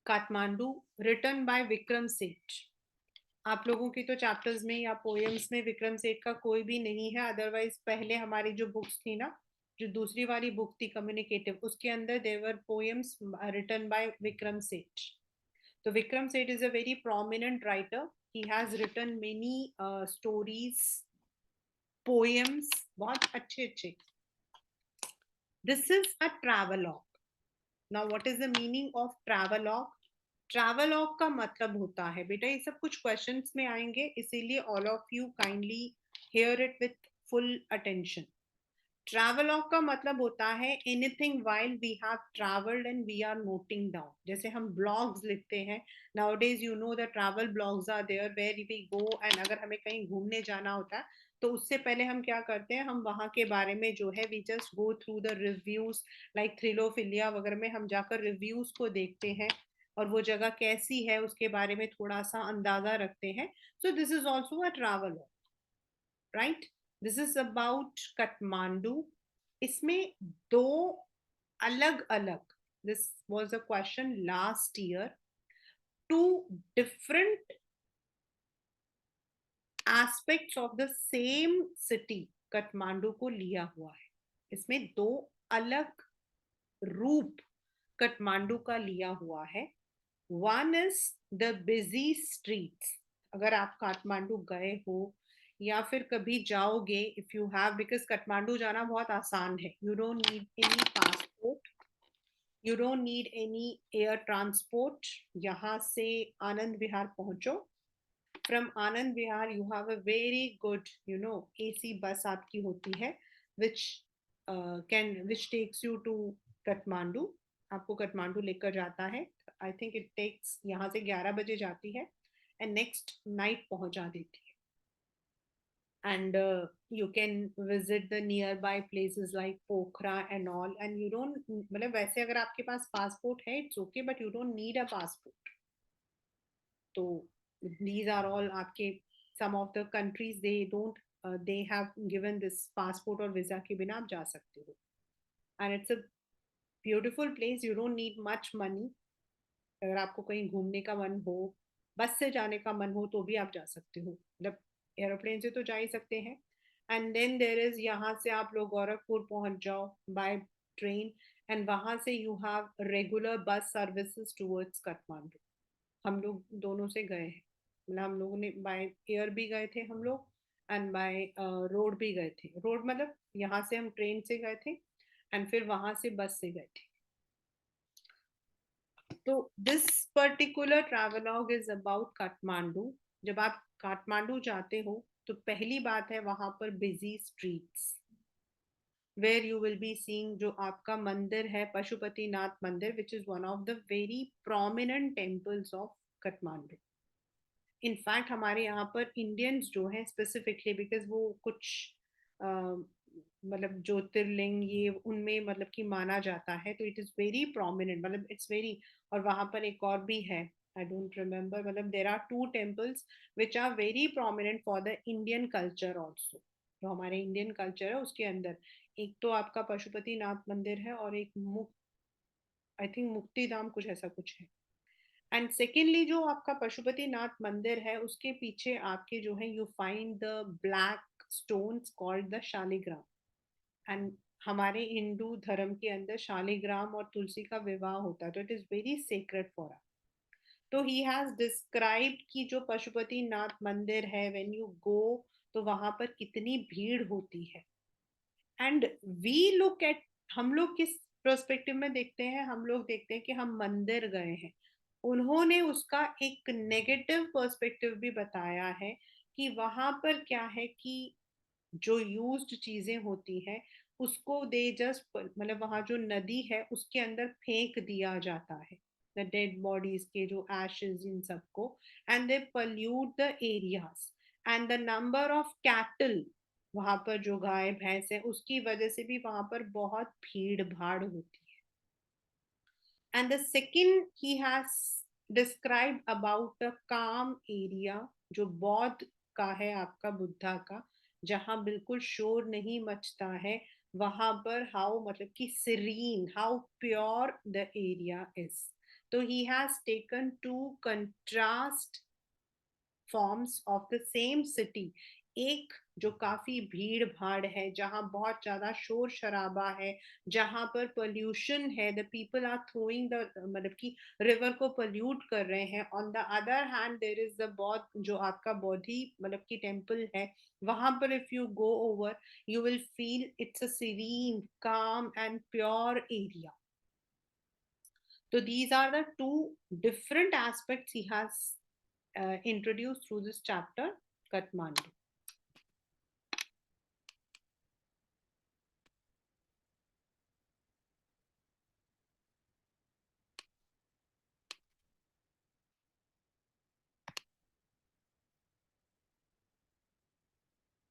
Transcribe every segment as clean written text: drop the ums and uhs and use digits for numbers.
Kathmandu written by Vikram सेठ। आप लोगों की तो चैप्टर्स में या पोएम्स में विक्रम सेठ का कोई भी नहीं है, अदरवाइज पहले हमारी जो बुक्स थी ना, जो दूसरी वाली बुक थी कम्युनिकेटिव, उसके अंदर there were poems written by Vikram Seth. तो Vikram Seth is a very prominent writer. He has written many stories, poems, बहुत अच्छे अच्छे. This is a travelogue. Now what is the meaning of travelogue? Travelogue का मतलब होता है, बेटा ये सब कुछ क्वेश्चंस में आएंगे, इसीलिए all of you kindly hear it with full attention. Travelogue का मतलब होता है anything while we have travelled and we are noting down. जैसे हम ब्लॉग्स लिखते हैं, nowadays you know the travel blogs are there where we go, and अगर हमें कहीं घूमने जाना होता है तो उससे पहले हम क्या करते हैं, हम वहां के बारे में जो है we just go through the reviews. Like Thrillophilia वगैरह में हम जाकर रिव्यूज को देखते हैं और वो जगह कैसी है उसके बारे में थोड़ा सा अंदाजा रखते हैं. So this is also a travel, right? This is about Kathmandu. इसमें दो अलग अलग, this was a question last year, two different aspects of the same city Kathmandu को लिया हुआ है. इसमें दो अलग रूप काठमांडू का लिया हुआ है. One is the busy streets. अगर आप काठमांडू गए हो या फिर कभी जाओगे, if you have, because Kathmandu जाना बहुत आसान है. You don't need any passport, you don't need any air transport. यहाँ से आनंद विहार पहुंचो. From Anand Vihar you have a very good AC bus आपकी होती है, which which takes you to Kathmandu. आपको काठमांडू लेकर जाता है. आई थिंक इट टेक्स, यहाँ से 11 बजे जाती है एंड नेक्स्ट नाइट पहुंचा देती है. And you can visit the nearby places like Pokhara and all, and you don't, मतलब वैसे अगर आपके पास पासपोर्ट है it's okay, but you don't need a passport. तो these are all आपके, some of the countries they don't, they have given this passport और visa के बिना आप जा सकते हो. And it's a beautiful place. You don't need much money. अगर आपको कहीं घूमने का मन हो, बस से जाने का मन हो, तो भी आप जा सकते हो. मतलब एरोप्लेन से तो जा ही सकते हैं. एंड देन देर इज, यहाँ से आप लोग गोरखपुर पहुंच जाओ बाय ट्रेन, एंड वहां से you have regular bus services towards Kathmandu. हम लोग दोनों से गए हैं. मतलब हम लोगों ने बाय एयर भी गए थे हम लोग, एंड बाय रोड भी गए थे. रोड मतलब यहाँ से हम ट्रेन से गए थे एंड फिर वहां से बस से गए थे. तो this particular travelogue is about Kathmandu. जब आप काठमांडू जाते हो तो पहली बात है वहां पर busy streets, where you will be seeing जो आपका मंदिर है, पशुपतिनाथ मंदिर, which is one of the very prominent temples of Kathmandu. In fact हमारे यहाँ पर इंडियंस जो है स्पेसिफिकली, बिकॉज वो कुछ मतलब ज्योतिर्लिंग ये उनमें मतलब कि माना जाता है, तो इट इज वेरी प्रोमिनेंट, मतलब इट्स वेरी. और वहां पर एक और भी है, आई डोंट रिमेम्बर, मतलब there are two temples which are very prominent for the Indian culture also. जो हमारे इंडियन कल्चर है उसके अंदर एक तो आपका पशुपतिनाथ मंदिर है और एक मुक्त, आई थिंक मुक्तिधाम कुछ ऐसा कुछ है. एंड सेकेंडली जो आपका पशुपतिनाथ मंदिर है उसके पीछे आपके जो है, you find the black stones called the Shaligram. And हमारे हिंदू धर्म के अंदर शालिग्राम और तुलसी का विवाह होता है, तो it is very sacred for us. तो ही हैज डिस्क्राइब्ड कि जो पशुपतिनाथ मंदिर है, व्हेन यू गो, तो वहां पर कितनी भीड़ होती है. एंड वी लुक एट, हम लोग किस प्रोस्पेक्टिव में देखते हैं, हम लोग देखते हैं कि हम मंदिर गए हैं. उन्होंने उसका एक नेगेटिव पर्सपेक्टिव भी बताया है कि वहां पर क्या है कि जो यूज्ड चीजें होती हैं उसको दे जस्ट, मतलब वहां जो नदी है उसके अंदर फेंक दिया जाता है, द डेड बॉडीज के जो एशेज इन सबको, and they pollute the areas. And the number of cattle, वहां पर जो गाय भैंस है उसकी वजह से भी वहां पर बहुत भीड़ भाड़ होती है. And the second he has described about a काम एरिया, जो बौद्ध का है आपका, बुद्धा का, जहां बिल्कुल शोर नहीं मचता है. वहां पर हाउ, मतलब कि serene, how pure the area is. तो he has taken two contrast forms of the same city. एक जो काफी भीड़ भाड़ है, जहां बहुत ज्यादा शोर शराबा है, जहां पर पोल्यूशन है, the people are throwing the, मतलब कि रिवर को पोल्यूट कर रहे हैं. On the other hand there is the Bauddh, जो आपका बौद्धि मतलब कि टेम्पल है, वहां पर if you go over you will feel it's a serene, calm and pure area. So these are the two different aspects he has introduced through this chapter, Kathmandu.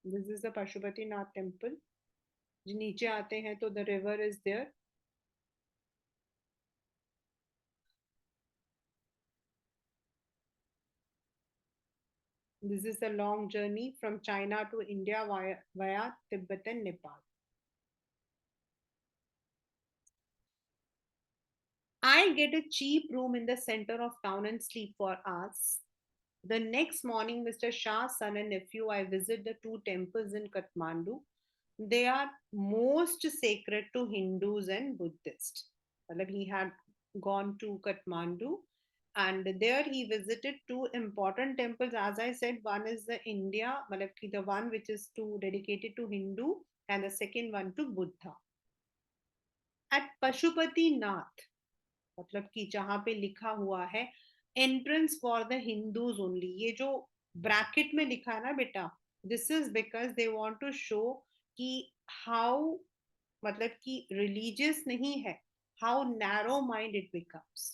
This is the Pashupati Nath temple. जो नीचे आते हैं तो the river is there. This is a long journey from China to India via Tibet and Nepal. I get a cheap room in the center of town and sleep for hours. The next morning, Mr. Shah's son and nephew, I visit the two temples in Kathmandu. They are most sacred to Hindus and Buddhists. Matlab, he had gone to Kathmandu and there he visited two important temples. As I said, one is the India, matlab ki the one which is to dedicated to Hindu, and the second one to Buddha. At Pashupati Nath, मतलब कि जहां पे लिखा हुआ है entrance for the Hindus only, ये जो bracket में लिखा है ना बेटा, this is because they want to show कि हाउ, मतलब कि रिलीजियस नहीं है, how narrow mind it becomes.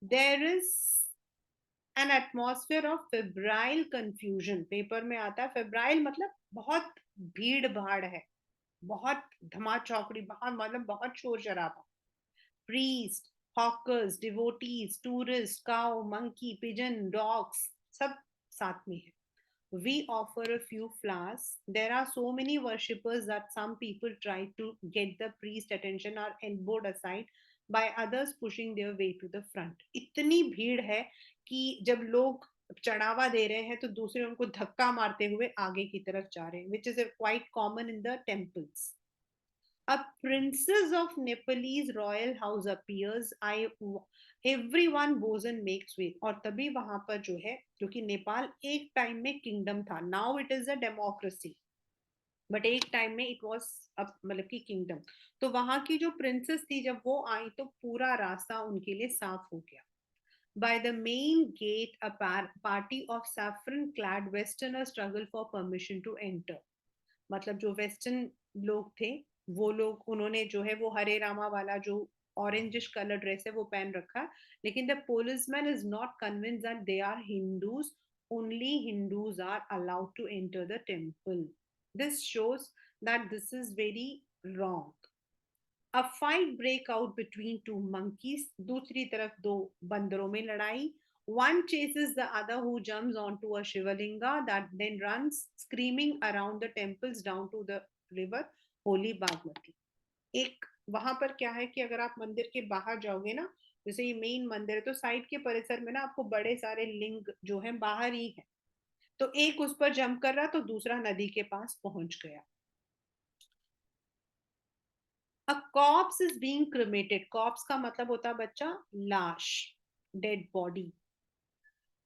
There is an atmosphere of febrile confusion. Paper में आता है फेब्राइल मतलब बहुत भीड़ भाड़ है, बहुत धमा चौकड़ी, बहुत मतलब बहुत शोर शराबा. Priest, hawkers, devotees, tourists, cow, monkey, pigeon, dogs, सब साथ में है. We offer a few flowers. There are so many worshippers that some people try to get the priest attention or elbowed aside by others pushing their way to the front. इतनी भीड़ है कि जब लोग चढ़ावा दे रहे हैं तो दूसरे उनको धक्का मारते हुए आगे की तरफ जा रहे हैं, which is quite common in the temples. A princess of Nepalese royal house appears. Everyone bows and makes way. और तभी वहां पर जो है, क्योंकि नेपाल एक टाइम में किंगडम था, now it is a democracy, but एक टाइम में इट वाज मतलब कि किंगडम. तो वहां की जो प्रिंसेस थी, जब वो आई तो पूरा रास्ता उनके लिए साफ हो गया. By the main gate, a party of saffron-clad Westerners struggle for permission to enter. मतलब जो वेस्टर्न लोग थे, वो लोग, उन्होंने जो है वो हरे रामा वाला जो ऑरेंजिश कलर ड्रेस है वो पहन रखा, लेकिन the policeman is not convinced that they are Hindus. Only Hindus are allowed to enter the temple. This shows that this is very wrong. A fight break out between two monkeys. दूसरी तरफ दो बंदरों में लड़ाई. One chases the other, who jumps onto a Shivalinga that then runs screaming around the temples down to the river Holy Bagmati. एक वहां पर क्या है कि अगर आप मंदिर के बाहर जाओगे ना, जैसे ये मेन मंदिर है, तो साइड के परिसर में ना आपको बड़े सारे लिंग जो है बाहर ही है, तो एक उस पर जंप कर रहा तो दूसरा नदी के पास पहुंच गया. A corpse is being cremated. Corpse का मतलब होता है बच्चा लाश, dead body.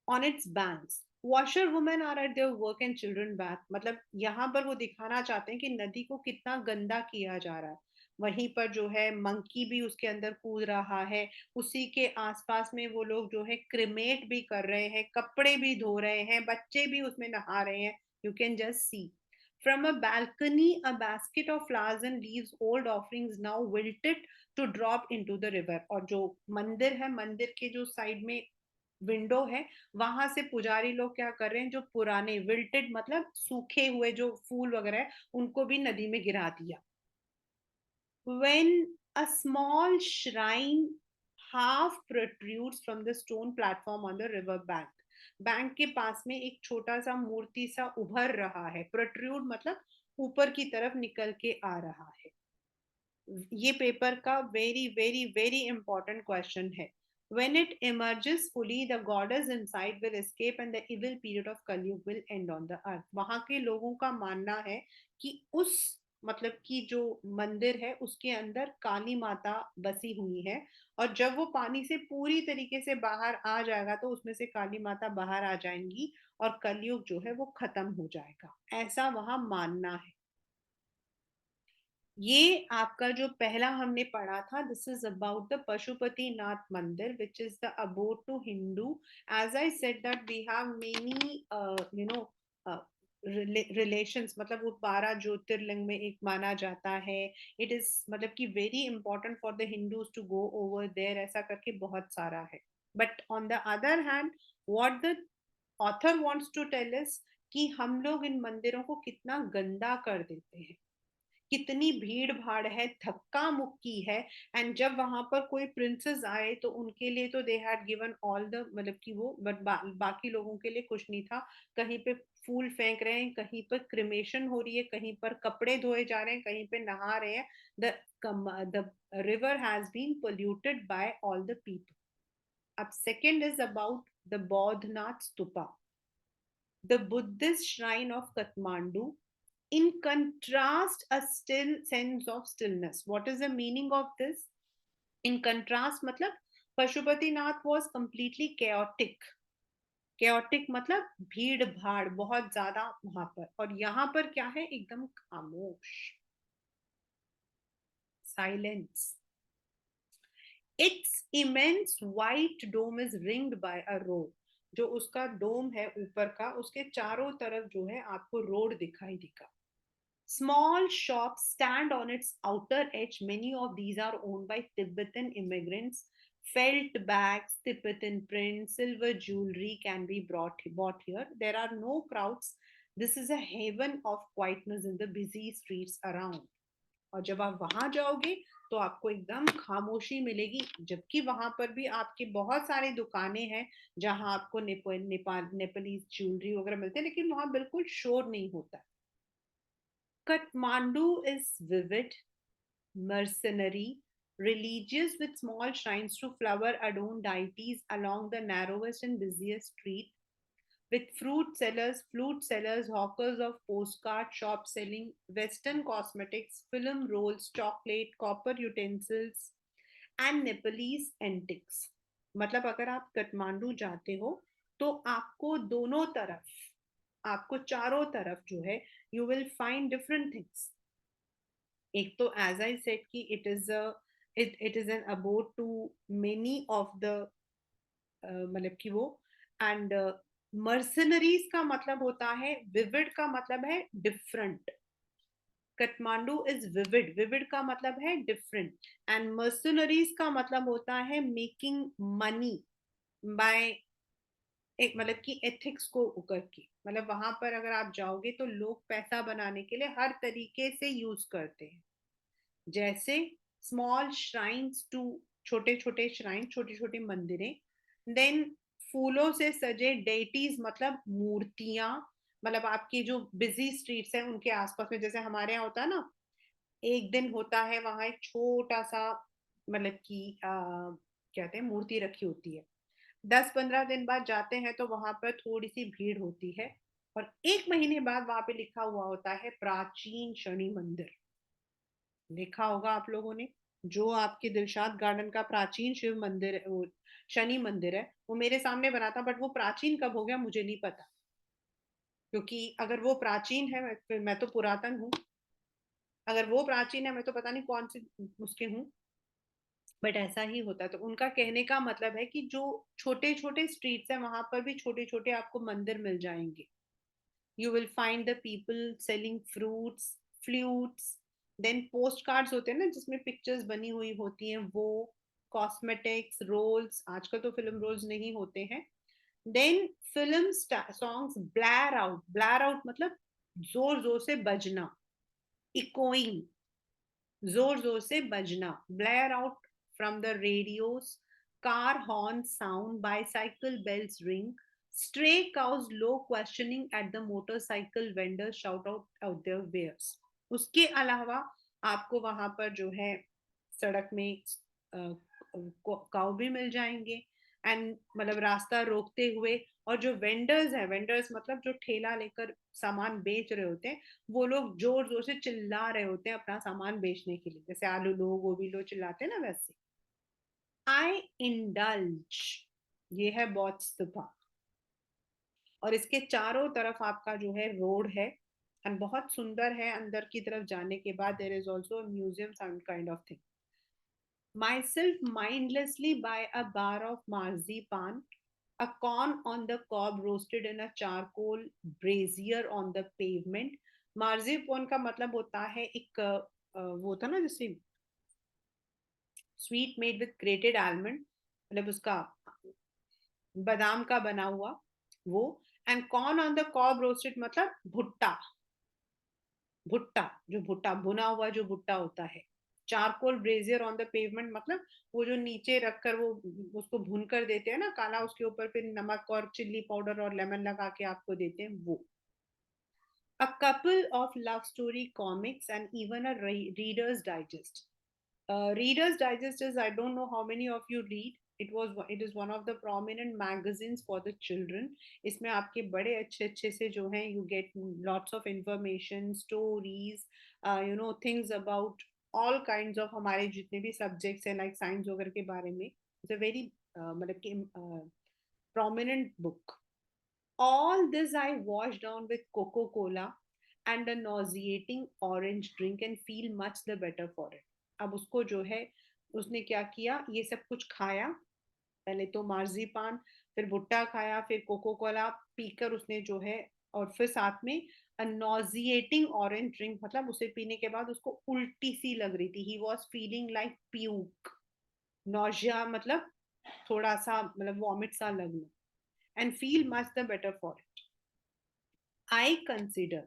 On its banks, washerwomen are at their work and children bath. मतलब यहाँ पर वो दिखाना चाहते हैं कि नदी को कितना गंदा किया जा रहा है. वहीं पर जो है मंकी भी उसके अंदर कूद रहा है, उसी के आसपास में वो लोग जो है क्रिमेट भी कर रहे हैं, कपड़े भी धो रहे हैं, बच्चे भी उसमें नहा रहे हैं. You can just see. From a balcony, a basket of flowers and leaves, old offerings now wilted to drop into the river. और जो मंदिर है, मंदिर के जो साइड में विंडो है, वहां से पुजारी लोग क्या कर रहे हैं, जो पुराने विल्टेड मतलब सूखे हुए जो फूल वगैरह है, उनको भी नदी में गिरा दिया. When a small shrine half protrudes from the stone platform on the river bank. Bank के पास में एक छोटा सा मूर्ति सा उभर रहा है. प्रोट्रूड मतलब ऊपर की तरफ निकल के आ रहा है. ये पेपर का very very very important question है. When it emerges fully, the goddess inside will escape and the evil period of Kali will end on the earth. वहां के लोगों का मानना है कि उस मतलब कि जो मंदिर है उसके अंदर काली माता बसी हुई है, और जब वो पानी से पूरी तरीके से बाहर आ जाएगा तो उसमें से काली माता बाहर आ जाएंगी और कलयुग जो है वो खत्म हो जाएगा, ऐसा वहां मानना है। ये आपका जो पहला हमने पढ़ा था, this is about the Pashupatinath Mandir which is the abode to Hindu. As I said that we have many you know relations, मतलब वो 12 ज्योतिर्लिंग में एक माना जाता है। इट इज मतलब कि very important for the Hindus to go over there, ऐसा करके बहुत सारा है। But on the other hand what the author wants to tell us कि हम लोग इन मंदिरों को कितना गंदा कर देते हैं, कितनी भीड़ भाड़ है, धक्का मुक्की है। एंड जब वहां पर कोई प्रिंसेस आए तो उनके लिए तो they had given all the मतलब कि वो, बट बाकी लोगों के लिए कुछ नहीं था। कहीं पे फूल फेंक रहे हैं, कहीं पर क्रिमेशन हो रही है, कहीं पर कपड़े धोए जा रहे हैं, कहीं पे नहा रहे हैं। The river has been polluted by all the people. अब second is about the Boudhanath stupa, the Buddhist shrine of Kathmandu. In contrast, a still sense of stillness. What is the meaning of this? In contrast, मतलब Pashupatinath was completely chaotic. chaotic मतलब भीड़ भाड़ बहुत ज्यादा वहां पर, और यहाँ पर क्या है, एकदम खामोश, silence. Its immense white dome is ringed by a road. जो उसका डोम है ऊपर का, उसके चारों तरफ जो है आपको रोड दिखाई देगा। Small shops stand on its outer edge. Many of these are owned by Tibetan immigrants. Felt bags, Tibetan prints, silver jewelry can be bought here. There are no crowds. This is a haven of quietness in the busy streets around. और जब आप वहां जाओगे तो आपको एकदम खामोशी मिलेगी, जबकि वहां पर भी आपके बहुत सारी दुकानें हैं जहां आपको नेपाली ज्वेलरी वगैरह मिलते हैं, लेकिन वहां बिल्कुल शोर नहीं होता। Kathmandu is vivid, mercenary, religious with small shrines to flower-adorned deities along the narrowest and busiest street, with flute sellers, hawkers of postcard shops selling Western cosmetics, film rolls, chocolate, copper utensils, and Nepalese antiques. मतलब अगर आप काठमांडू जाते हो तो आपको दोनों तरफ, आपको चारों तरफ जो है, you will find different things. एक तो एज आई सेड कि it is an abode to many of the मतलब कि वो, एंड मर्सनरीज का मतलब होता है, विविड का मतलब है different. Kathmandu is vivid, vivid का मतलब है डिफरेंट, एंड मर्सनरीज का मतलब होता है मेकिंग मनी बाय, एक मतलब कि एथिक्स को उकर के, मतलब वहां पर अगर आप जाओगे तो लोग पैसा बनाने के लिए हर तरीके से यूज करते हैं। जैसे स्मॉल श्राइन्स टू, छोटे छोटे श्राइन, छोटी छोटी मंदिरें। देन फूलों से सजे डेटीज मतलब मूर्तियां, मतलब आपकी जो बिजी स्ट्रीट्स है उनके आसपास में, जैसे हमारे यहाँ होता है ना, एक दिन होता है वहां एक छोटा सा मतलब कि कहते हैं मूर्ति रखी होती है। 10-15 दिन बाद जाते हैं तो वहां पर थोड़ी सी भीड़ होती है, और 1 महीने बाद वहां पे लिखा हुआ होता है प्राचीन शनि मंदिर। देखा होगा आप लोगों ने, जो आपके दिलशाद गार्डन का प्राचीन शिव मंदिर वो शनि मंदिर है, वो मेरे सामने बना था, बट वो प्राचीन कब हो गया मुझे नहीं पता, क्योंकि अगर वो प्राचीन है, फिर मैं तो पुरातन हूँ। अगर वो प्राचीन है, मैं तो पता नहीं कौन सी उसके हूँ। बट ऐसा ही होता है। तो उनका कहने का मतलब है कि जो छोटे छोटे स्ट्रीट्स हैं वहां पर भी छोटे छोटे आपको मंदिर मिल जाएंगे। You will find the people selling fruits, flutes, then post cards होते हैं ना जिसमें पिक्चर्स बनी हुई होती हैं वो, कॉस्मेटिक्स, रोल्स, आजकल तो फिल्म रोल्स नहीं होते हैं। Then film songs blare out मतलब जोर जोर से बजना, इकोइंग, जोर जोर से बजना, blare out from the radios, car horn sound, bicycle bells ring, stray cows low questioning at the motorcycle vendor shout out their wares. उसके अलावा आपको वहां पर जो है सड़क में काउ भी मिल जाएंगे, एंड मतलब रास्ता रोकते हुए, और जो वेंडर्स है, वेंडर्स मतलब जो ठेला लेकर सामान बेच रहे होते हैं, वो लोग जोर जोर से चिल्ला रहे होते हैं अपना सामान बेचने के लिए, जैसे आलू लो गोभी लो चिल्लाते हैं ना वैसे। आई इंडल्ज, ये है बौद्ध स्तूपा, और इसके चारों तरफ आपका जो है रोड है, एंड बहुत सुंदर है। अंदर की तरफ जाने के बाद there is also museum kind of thing. Myself mindlessly buy a bar of marzipan, a corn on the cob roasted in a charcoal brazier on the pavement. Marzipan का मतलब होता है एक वो होता ना जैसे sweet made with grated almond, मतलब उसका बादाम का बना हुआ वो। And corn on the cob roasted मतलब भुट्टा, भुट्टा जो भुट्टा भुना हुआ जो भुट्टा होता है। Charcoal Brazier on the pavement मतलब वो जो नीचे रखकर वो उसको भून कर देते हैं ना काला, उसके ऊपर फिर नमक और चिल्ली पाउडर और लेमन लगा के आपको देते हैं वो। A couple of love story comics and even a reader's digest. Reader's Digest is, I don't know how many of you read. It is one of the prominent magazines for the children. इसमें आपके बड़े अच्छे अच्छे से जो हैं you get lots of information, stories, things about all kinds of हमारे जितने भी subjects हैं like science वगैरह के बारे में. It's a very मतलब कि prominent book. All this I wash down with Coca-Cola and a nauseating orange drink and feel much the better for it. अब उसको जो है उसने क्या किया, ये सब कुछ खाया, पहले तो मार्जिपान, फिर भुट्टा खाया, फिर कोको कोला पीकर उसने जो है, और फिर साथ में नॉजिएटिंग ऑरेंज ड्रिंक मतलब उसे पीने के बाद उसको उल्टी सी लग रही थी, he was feeling like puke. Nausea मतलब थोड़ा सा मतलब वॉमिट सा लगना, and feel much the better for it. I consider,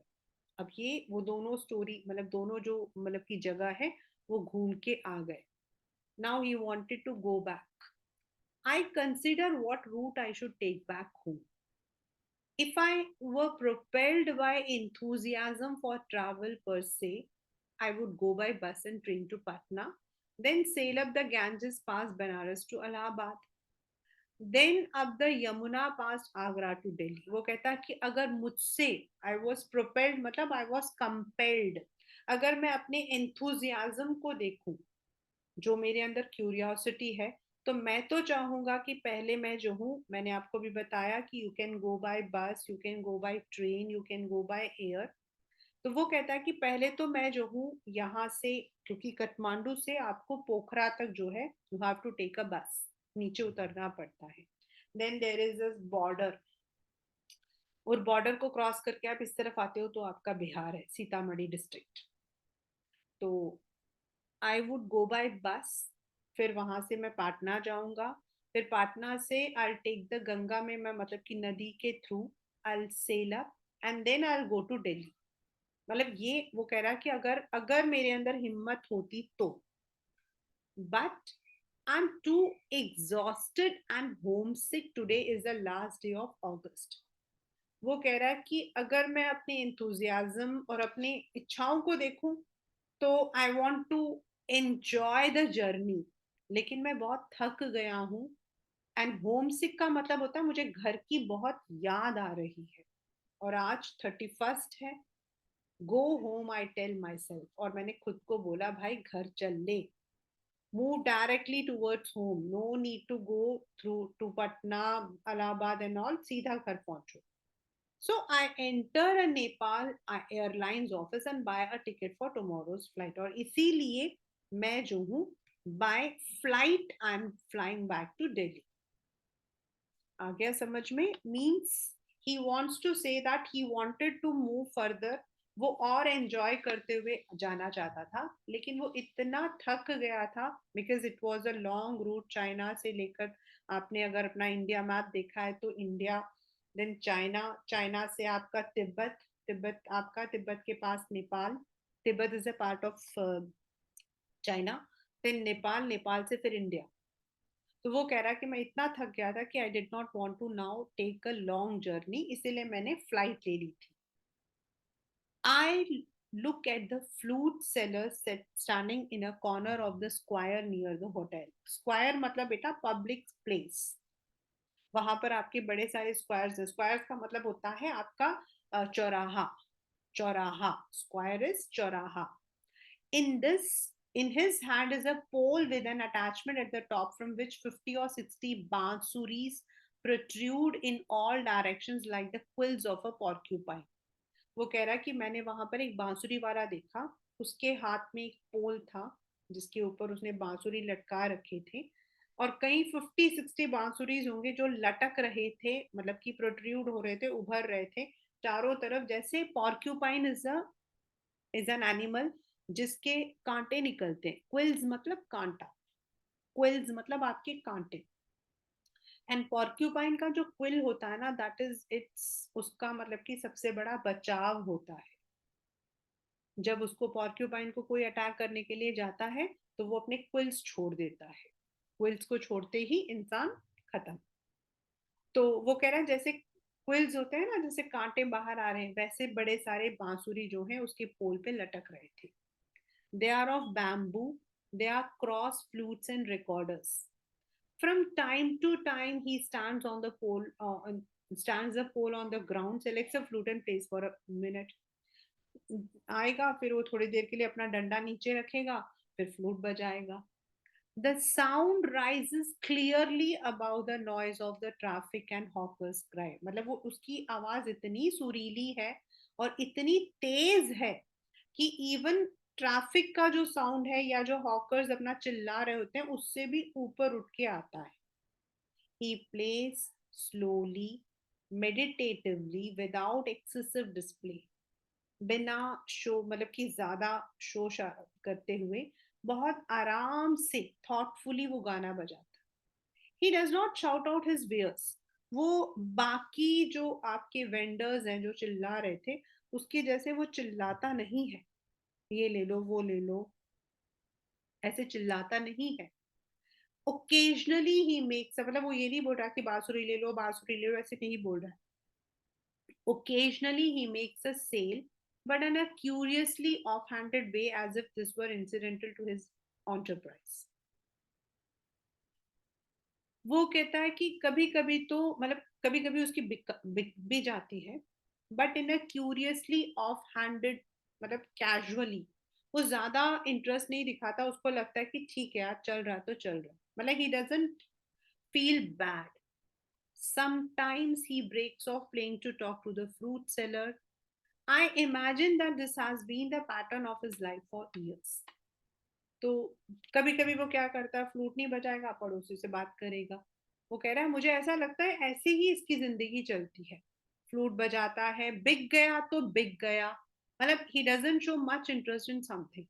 अब ये वो दोनों स्टोरी मतलब दोनों जो मतलब की जगह है वो घूम के आ गए। Now he wanted to go back. I consider what route I should take back home. If I were propelled by enthusiasm for travel per se, I would go by bus and train to Patna, then sail up the Ganges past Banaras to Allahabad, then up the Yamuna past Agra to Delhi. वो कहता कि अगर मुझसे I was propelled मतलब I was compelled, अगर मैं अपने enthusiasm को देखूं, जो मेरे अंदर क्यूरियोसिटी है, तो मैं तो चाहूंगा कि पहले मैं जो हूँ, मैंने आपको भी बताया कि यू कैन गो बाय बस, you can go by train, you can go by air. तो वो कहता है कि पहले तो मैं जो हूँ यहाँ से, क्योंकि काठमांडू से आपको पोखरा तक जो है you have to take a bus, नीचे उतरना पड़ता है। Then there is a border, और बॉर्डर को क्रॉस करके आप इस तरफ आते हो तो आपका बिहार है, सीतामढ़ी डिस्ट्रिक्ट। तो आई वुड गो बाय बस, फिर वहां से मैं पाटना जाऊंगा, फिर पाटना से आई टेक द गंगा में मैं मतलब कि नदी के through I sail up, and then I go to Delhi. मतलब ये वो कह रहा है कि अगर अगर मेरे अंदर हिम्मत होती तो, but I am too exhausted and homesick, today is the last day of August. वो कह रहा है कि अगर मैं अपने इंथुजियाज्म और अपनी इच्छाओं को देखूं तो I want to enjoy the journey, लेकिन मैं बहुत थक गया हूँ। एंड होम सिक का मतलब होता है मुझे घर की बहुत याद आ रही है, और आज 31st है। Go home I tell myself, और मैंने खुद को बोला भाई घर चल ले, move directly towards home, no need to go through to Patna, Allahabad and all, सीधा घर पहुंचो। So I enter a Nepal Airlines office and buy a ticket for tomorrow's flight. और इसीलिए मैं जो हूँ by flight I'm flying back to Delhi. आ गया समझ में? Means he wants to say that he wanted to move further. वो और एंजॉय करते हुए जाना चाहता था, लेकिन वो इतना थक गया था, because it was a long route China से लेकर, आपने अगर अपना इंडिया मैप देखा है तो इंडिया, देन चाइना, चाइना से आपका तिब्बत, तिब्बत आपका तिब्बत के पास Nepal, Tibet is a part of China, फिर नेपाल, नेपाल से फिर इंडिया। तो वो कह रहा है कि मैं इतना थक गया था कि I did not want to now take a long journey, इसीलिए मैंने फ्लाइट ले ली थी। आई Look at the flute seller standing in a corner of the square near the hotel. Square मतलब बेटा public place. वहां पर आपके बड़े सारे स्क्वायर्स हैं. स्क्वायर्स का मतलब होता है आपका चौराहा. चौराहा. स्क्वायर इज चौराहा. In this, in his hand is a pole with an attachment at the top from which 50 or 60 bansuris protrude in all directions like the quills of a porcupine. वो कह रहा है कि मैंने वहां पर एक बांसुरी वाला देखा. उसके हाथ में एक पोल था जिसके ऊपर उसने बांसुरी लटका रखे थे और कई 50-60 बांसुरीज होंगे जो लटक रहे थे, मतलब कि प्रोट्रूड हो रहे थे, उभर रहे थे चारों तरफ. जैसे पॉर्क्यूपाइन इज एन एनिमल जिसके कांटे निकलते हैं. क्विल्स मतलब कांटा. क्विल्स मतलब आपके कांटे. एंड पॉर्क्यूपाइन का जो क्विल होता है ना, दैट इज इट्स, उसका मतलब कि सबसे बड़ा बचाव होता है. जब उसको पॉर्क्यूपाइन को कोई अटैक करने के लिए जाता है तो वो अपने क्विल्स छोड़ देता है. क्विल्स को छोड़ते ही इंसान खत्म. तो वो कह रहा है जैसे क्विल्स होते हैं ना, जैसे कांटे बाहर आ रहे हैं, वैसे बड़े सारे बांसुरी जो है उसके पोल पे लटक रहे थे. They are of bamboo. They are cross flutes and recorders. From time to time, he stands the pole on the ground, selects a flute and plays for a minute. आएगा, फिर वो थोड़ी देर के लिए अपना डंडा नीचे रखेगा, फिर flute बजाएगा. The sound rises clearly above the noise of the traffic and hawkers cry. मतलब वो उसकी आवाज इतनी सुरीली है और इतनी तेज है कि इवन ट्रैफिक का जो साउंड है या जो हॉकर्स अपना चिल्ला रहे होते हैं उससे भी ऊपर उठ के आता है. He plays slowly, meditatively, without excessive display. बिना शो मतलब कि ज्यादा शो करते हुए बहुत आराम से थॉटफुली वो गाना बजाता. He does not shout out his wares. वो बाकी जो आपके वेंडर्स हैं जो चिल्ला रहे थे उसके जैसे वो चिल्लाता नहीं है, ये ले लो वो ले लो, ऐसे चिल्लाता नहीं है. ओकेजनली ही मेक्स, मतलब वो ये नहीं बोल रहा कि बांसुरी ले लो बांसुरी ले लो, ऐसे नहीं बोल रहा. Occasionally, he makes a sale, but in a curiously offhanded way, as if this were incidental to his enterprise. वो कहता है कि कभी कभी तो मतलब कभी कभी उसकी बिक भी जाती है, but in a curiously of handed, मतलब कैजुअली. वो ज्यादा इंटरेस्ट नहीं दिखाता, उसको लगता है कि ठीक है यार चल रहा तो चल रहा, मतलब he doesn't feel bad. Sometimes he breaks off playing to talk to the fruit seller. I imagine that this has been the pattern of his life for years. तो कभी कभी वो क्या करता है, फ्लूट नहीं बजाएगा, पड़ोसी से बात करेगा. वो कह रहा है मुझे ऐसा लगता है ऐसे ही इसकी जिंदगी चलती है. फ्लूट बजाता है, बिक गया तो बिक गया, मतलब he doesn't show much interest in something.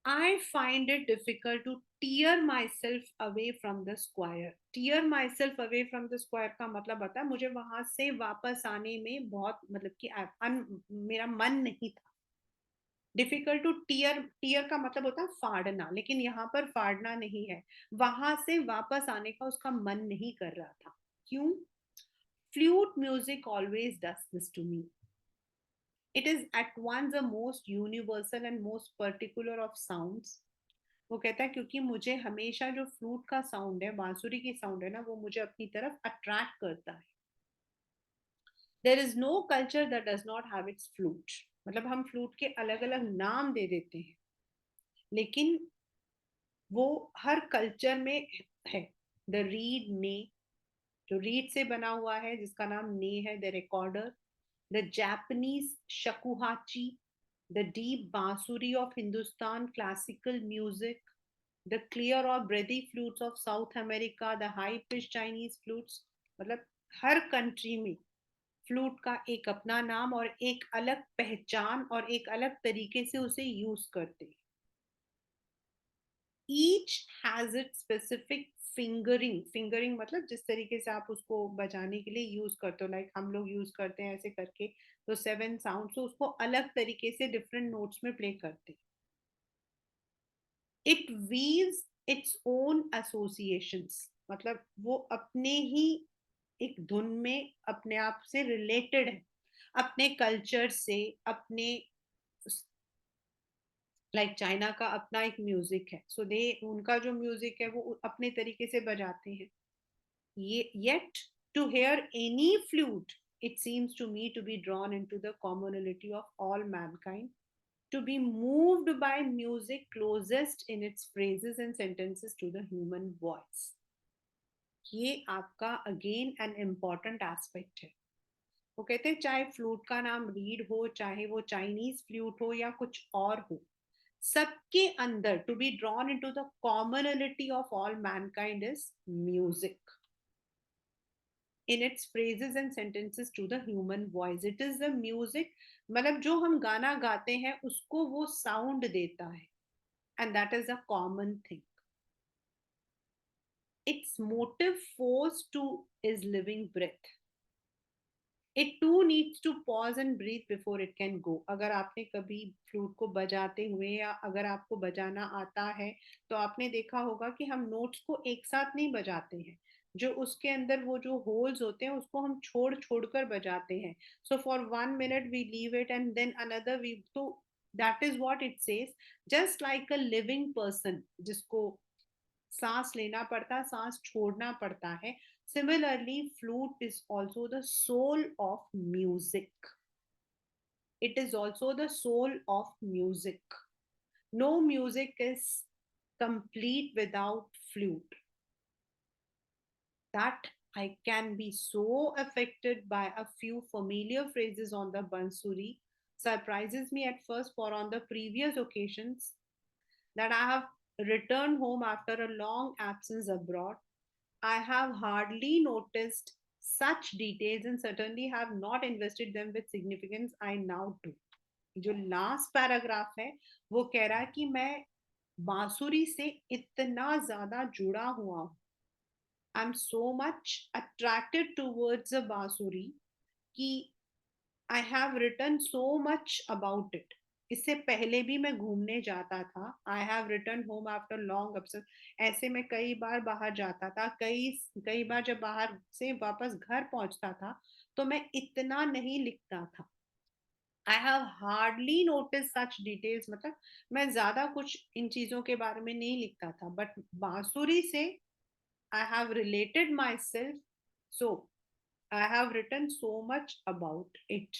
I find it difficult to tear myself away from the square. Tear myself away from the square का मतलब होता है मुझे वहां से वापस आने में बहुत, मतलब कि मेरा मन नहीं था. डिफिकल्ट टू टीयर, टीयर का मतलब होता है फाड़ना, लेकिन यहाँ पर फाड़ना नहीं है, वहां से वापस आने का उसका मन नहीं कर रहा था. क्यों? Flute music always does this to me. It is at once the most universal and most particular of sounds. वो कहता है क्योंकि मुझे हमेशा जो फ्लूट का साउंड है, बांसुरी की साउंड है ना, वो मुझे अपनी तरफ अट्रैक्ट करता है. There is no culture that does not have its flute. मतलब हम फ्लूट के अलग अलग नाम दे देते हैं, लेकिन वो हर कल्चर में है. द रीड ने, जो रीड से बना हुआ है जिसका नाम ने है, the recorder, the Japanese shakuhachi, the deep bansuri of Hindustan classical music, the clear or breathy flutes of South America, the high pitched Chinese flutes. मतलब हर कंट्री में फ्लूट का एक अपना नाम और एक अलग पहचान और एक अलग तरीके से उसे यूज करते. Each has it specific fingering. Fingering मतलब जिस तरीके से आप उसको बजाने के लिए यूज करते हो, लाइक हम लोग यूज करते हैं ऐसे करके, तो 7 साउंड, तो उसको अलग तरीके से डिफरेंट नोट्स में प्ले करते हैं. It weaves its own associations. मतलब वो अपने ही एक धुन में अपने आप से रिलेटेड है. अपने कल्चर से, अपने लाइक चाइना का अपना एक म्यूजिक है, सो दे उनका जो म्यूजिक है वो अपने तरीके से बजाते हैं. Yet, to hear any flute, it seems to me to be drawn into the commonality of all mankind, to be moved by music closest in its phrases and sentences to the human voice. ये आपका again an important aspect है. वो कहते हैं चाहे flute का नाम read हो, चाहे वो चाइनीज फ्लूट हो या कुछ और हो, सबके अंदर to be drawn into the commonality of all mankind is music in its phrases and sentences to the human voice. It is the music, मतलब जो हम गाना गाते हैं उसको वो साउंड देता है, and that is a common thing. Its motive force to is living breath. It too needs to pause and breathe before it can go. अगर आपने कभी फ्लूट को बजाते हुए या अगर आपको बजाना आता है तो आपने देखा होगा कि हम नोट्स को एक साथ नहीं बजाते हैं. जो उसके अंदर वो जो होल्स होते हैं उसको हम छोड़ छोड़ कर बजाते हैं. So for 1 minute we leave it and then another we, तो that is what it says. Just like a living person जिसको सांस लेना पड़ता, सांस छोड़ना पड़ता है. Similarly, flute is also the soul of music. It is also the soul of music. No music is complete without flute. That I can be so affected by a few familiar phrases on the bansuri surprises me at first, for on the previous occasions that I have returned home after a long absence abroad, I have hardly noticed such details and certainly have not invested them with significance. I now do. जो last paragraph है वो कह रहा है कि मैं बांसुरी से इतना ज्यादा जुड़ा हुआ हूँ. I am so much attracted towards a bansuri कि I have written so much about it. इससे पहले भी मैं घूमने जाता था. I have return home after long absence. ऐसे में कई बार बाहर जाता था, कई कई बार जब बाहर से वापस घर पहुंचता था तो मैं इतना नहीं लिखता था. I have hardly notice such details, मतलब मैं ज्यादा कुछ इन चीजों के बारे में नहीं लिखता था, बट बांसुरी से I have related myself, so I have written so much about it.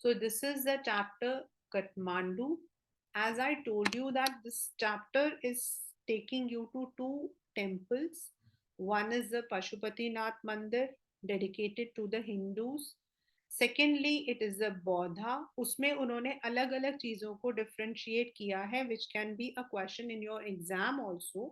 So this is the chapter Kathmandu. As I told you that this chapter is taking you to two temples. One is the Pashupati Nath Mandir dedicated to the Hindus. Secondly, it is the Bodha. उसमें उन्होंने अलग अलग चीजों को differentiate किया है, which can be a question in your exam also.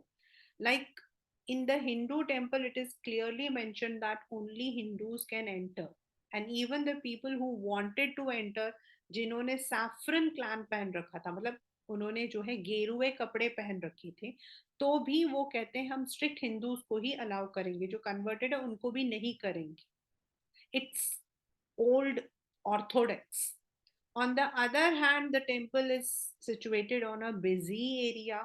Like in the Hindu temple, it is clearly mentioned that only Hindus can enter. And even the people who wanted to enter, जिन्होंने saffron clan पहन रखा था, मतलब उन्होंने जो है गेरुए कपड़े पहन रखे थे, तो भी वो कहते हैं हम स्ट्रिक्ट हिंदूज को ही अलाउ करेंगे, जो कन्वर्टेड है उनको भी नहीं करेंगे. It's old Orthodox. On the other hand, the temple is situated on a busy area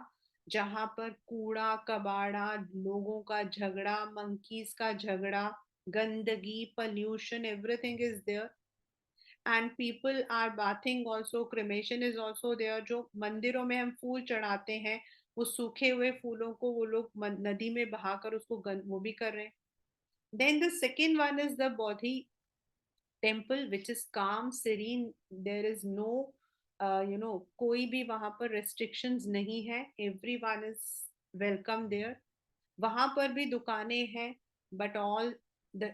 जहां पर कूड़ा कबाड़ा, लोगों का झगड़ा, मंकीज का झगड़ा, गंदगी, pollution, everything is there. And people are bathing also. Cremation is also there. जो मंदिरों में हम फूल चढ़ाते हैं, वो सूखे हुए फूलों को वो लोग नदी में बहाकर उसको वो भी कर रहे हैं. Then the second one is the Bodhi temple, which is calm, serene. There is no कोई भी वहां पर restrictions नहीं है. Everyone is welcome there. वहां पर भी दुकानें हैं, but all the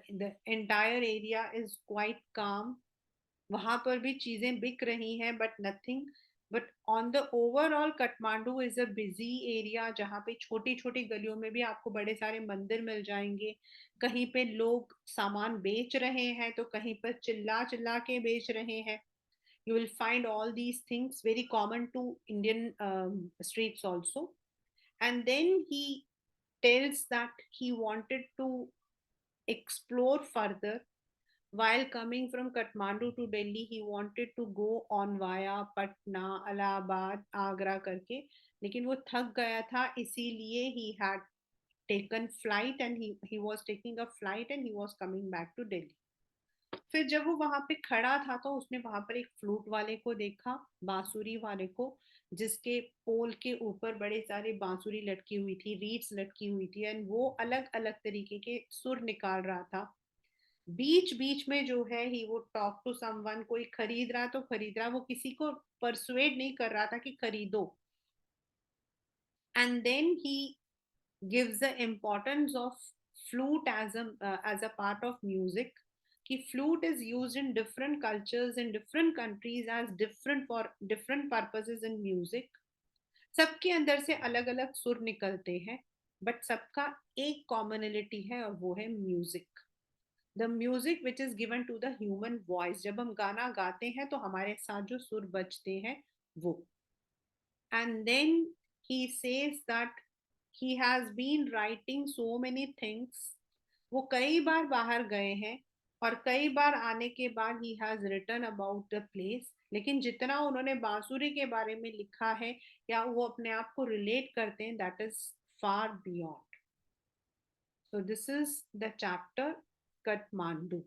entire area is quite calm. वहां पर भी चीजें बिक रही हैं, but nothing. But on the overall Kathmandu is a busy area जहाँ पे छोटी छोटी गलियों में भी आपको बड़े सारे मंदिर मिल जाएंगे. कहीं पे लोग सामान बेच रहे हैं तो कहीं पर चिल्ला चिल्ला के बेच रहे हैं. You will find all these things very common to Indian streets also. And then he tells that he wanted to explore further. While coming from Kathmandu to Delhi, he wanted to go on via Patna, Allahabad, Agra करके, लेकिन वो थक गया था, इसीलिए he had taken flight and he was taking a flight and he was coming back to Delhi. फिर जब वो वहां पे खड़ा था तो उसने वहां पर एक फ्लूट वाले को देखा, बांसुरी वाले को, जिसके पोल के ऊपर बड़े सारे बांसुरी लटकी हुई थी, रीड्स लटकी हुई थी, एंड वो अलग अलग तरीके के सुर निकाल रहा था। बीच बीच में जो है ही वो टॉक टू समवन, कोई खरीद रहा तो खरीद रहा, वो किसी को परसुएड नहीं कर रहा था कि खरीदो। And then he gives the importance of flute as a part of music, कि flute is used in different cultures in different countries as different for different purposes in music। सबके अंदर से अलग अलग सुर निकलते हैं, बट सबका एक कॉमनलिटी है और वो है music. The music which is given to the human voice, जब हम गाना गाते हैं तो हमारे साथ जो सुर बजते हैं वो। and then he says that he has been writing so many things। वो कई बार बाहर गए हैं और कई बार आने के बाद he has written about the place, लेकिन जितना उन्होंने बांसुरी के बारे में लिखा है या वो अपने आप को रिलेट करते हैं, that is far beyond। So this is the chapter Kathmandu।